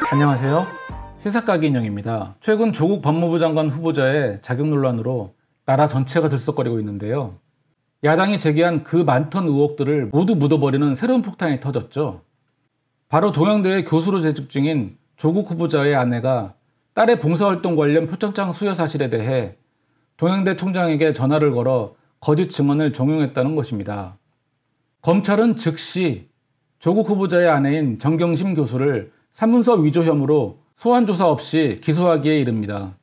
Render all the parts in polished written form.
안녕하세요. 시사가게 인형입니다. 최근 조국 법무부 장관 후보자의 자격 논란으로 나라 전체가 들썩거리고 있는데요. 야당이 제기한 그 많던 의혹들을 모두 묻어버리는 새로운 폭탄이 터졌죠. 바로 동양대에 교수로 재직 중인 조국 후보자의 아내가 딸의 봉사활동 관련 표창장 수여 사실에 대해 동양대 총장에게 전화를 걸어 거짓 증언을 종용했다는 것입니다. 검찰은 즉시 조국 후보자의 아내인 정경심 교수를 사문서 위조 혐의로 소환 조사 없이 기소하기에 이릅니다.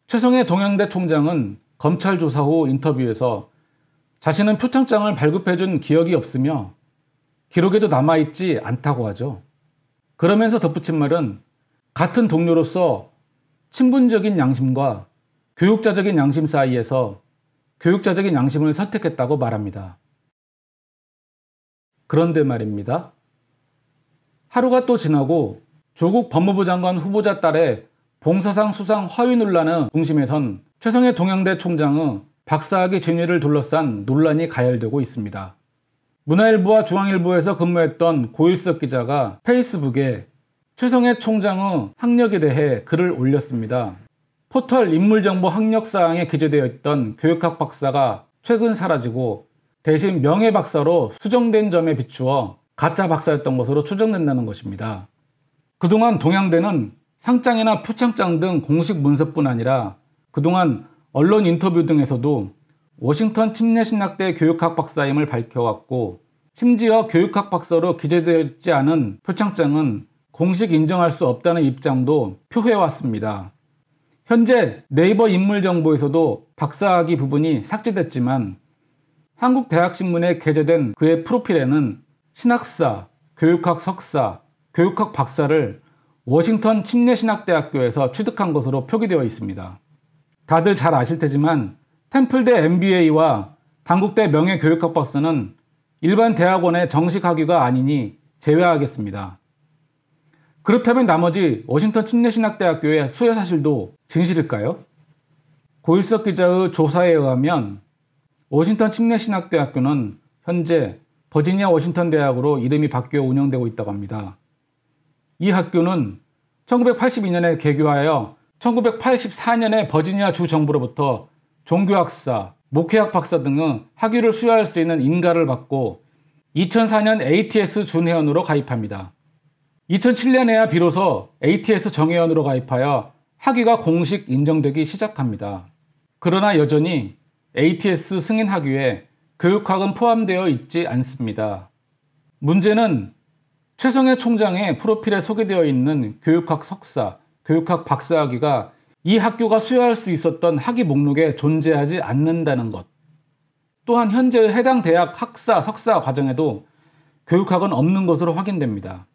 최성해 동양대 총장은 검찰 조사 후 인터뷰에서 자신은 표창장을 발급해준 기억이 없으며 기록에도 남아있지 않다고 하죠. 그러면서 덧붙인 말은 같은 동료로서 친분적인 양심과 교육자적인 양심 사이에서 교육자적인 양심을 선택했다고 말합니다. 그런데 말입니다. 하루가 또 지나고 조국 법무부 장관 후보자 딸의 봉사상 수상 허위 논란의 중심에선 최성해 동양대 총장의 박사학위 진위를 둘러싼 논란이 가열되고 있습니다. 문화일보와 중앙일보에서 근무했던 고일석 기자가 페이스북에 최성해 총장의 학력에 대해 글을 올렸습니다. 포털 인물정보 학력사항에 기재되어 있던 교육학 박사가 최근 사라지고 대신 명예박사로 수정된 점에 비추어 가짜 박사였던 것으로 추정된다는 것입니다. 그동안 동양대는 상장이나 표창장 등 공식 문서뿐 아니라 그동안 언론 인터뷰 등에서도 워싱턴 침례신학대 교육학 박사임을 밝혀왔고, 심지어 교육학 박사로 기재되어 있지 않은 표창장은 공식 인정할 수 없다는 입장도 표해왔습니다. 현재 네이버 인물정보에서도 박사학위 부분이 삭제됐지만 한국대학신문에 게재된 그의 프로필에는 신학사, 교육학 석사, 교육학 박사를 워싱턴 침례신학대학교에서 취득한 것으로 표기되어 있습니다. 다들 잘 아실 테지만 템플대 MBA와 단국대 명예교육학 박사는 일반 대학원의 정식 학위가 아니니 제외하겠습니다. 그렇다면 나머지 워싱턴 침례신학대학교의 수여 사실도 진실일까요? 고일석 기자의 조사에 의하면 워싱턴 침례신학대학교는 현재 버지니아 워싱턴 대학으로 이름이 바뀌어 운영되고 있다고 합니다. 이 학교는 1982년에 개교하여 1984년에 버지니아 주 정부로부터 종교학사, 목회학 박사 등의 학위를 수여할 수 있는 인가를 받고 2004년 ATS 준회원으로 가입합니다. 2007년에야 비로소 ATS 정회원으로 가입하여 학위가 공식 인정되기 시작합니다. 그러나 여전히 ATS 승인 학위에 교육학은 포함되어 있지 않습니다. 문제는 최성해 총장의 프로필에 소개되어 있는 교육학 석사, 교육학 박사 학위가 이 학교가 수여할 수 있었던 학위 목록에 존재하지 않는다는 것. 또한 현재 해당 대학 학사, 석사 과정에도 교육학은 없는 것으로 확인됩니다.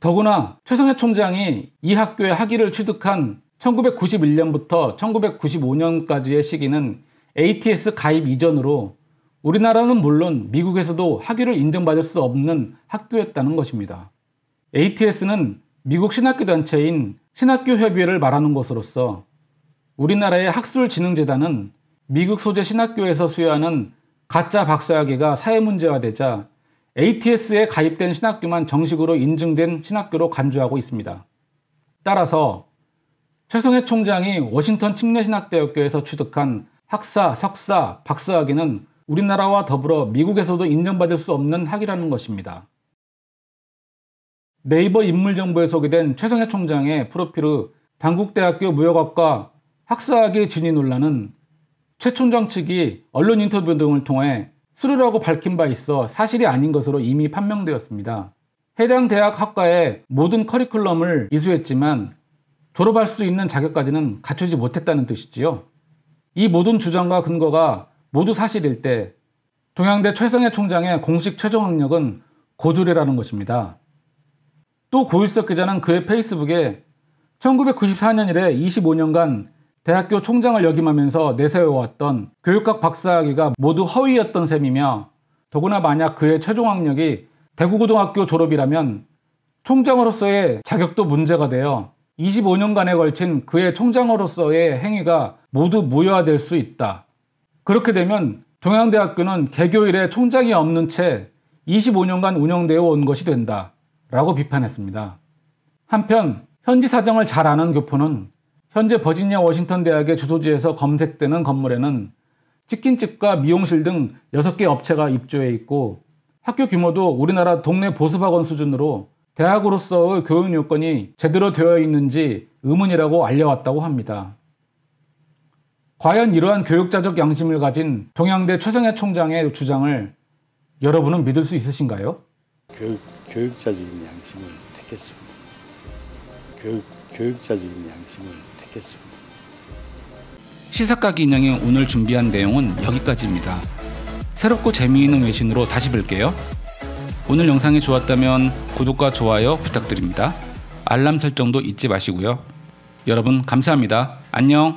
더구나 최성해 총장이 이 학교의 학위를 취득한 1991년부터 1995년까지의 시기는 ATS 가입 이전으로 우리나라는 물론 미국에서도 학위를 인정받을 수 없는 학교였다는 것입니다. ATS는 미국 신학교 단체인 신학교협의회를 말하는 것으로서 우리나라의 학술진흥재단은 미국 소재 신학교에서 수여하는 가짜 박사학위가 사회문제화되자 ATS에 가입된 신학교만 정식으로 인증된 신학교로 간주하고 있습니다. 따라서 최성해 총장이 워싱턴 침례신학대학교에서 취득한 학사, 석사, 박사학위는 우리나라와 더불어 미국에서도 인정받을 수 없는 학위라는 것입니다. 네이버 인물정보에 소개된 최성해 총장의 프로필의 단국대학교 무역학과 학사학위 진위 논란은 최 총장 측이 언론 인터뷰 등을 통해 수료라고 밝힌 바 있어 사실이 아닌 것으로 이미 판명되었습니다. 해당 대학 학과의 모든 커리큘럼을 이수했지만 졸업할 수 있는 자격까지는 갖추지 못했다는 뜻이지요. 이 모든 주장과 근거가 모두 사실일 때 동양대 최성해 총장의 공식 최종 학력은 고졸이라는 것입니다. 또 고일석 기자는 그의 페이스북에 1994년 이래 25년간 대학교 총장을 역임하면서 내세워왔던 교육학 박사학위가 모두 허위였던 셈이며, 더구나 만약 그의 최종 학력이 대구고등학교 졸업이라면 총장으로서의 자격도 문제가 되어 25년간에 걸친 그의 총장으로서의 행위가 모두 무효화될 수 있다. 그렇게 되면 동양대학교는 개교 이래 총장이 없는 채 25년간 운영되어 온 것이 된다 라고 비판했습니다. 한편 현지 사정을 잘 아는 교포는 현재 버지니아 워싱턴 대학의 주소지에서 검색되는 건물에는 치킨집과 미용실 등 6개 업체가 입주해 있고 학교 규모도 우리나라 동네 보습학원 수준으로 대학으로서의 교육 요건이 제대로 되어 있는지 의문이라고 알려왔다고 합니다. 과연 이러한 교육자적 양심을 가진 동양대 최성해 총장의 주장을 여러분은 믿을 수 있으신가요? 교육자적인 양심을 택했습니다. 교육자적인 양심을 택했습니다. 시사가기 인형이 오늘 준비한 내용은 여기까지입니다. 새롭고 재미있는 외신으로 다시 뵐게요. 오늘 영상이 좋았다면 구독과 좋아요 부탁드립니다. 알람 설정도 잊지 마시고요. 여러분 감사합니다. 안녕.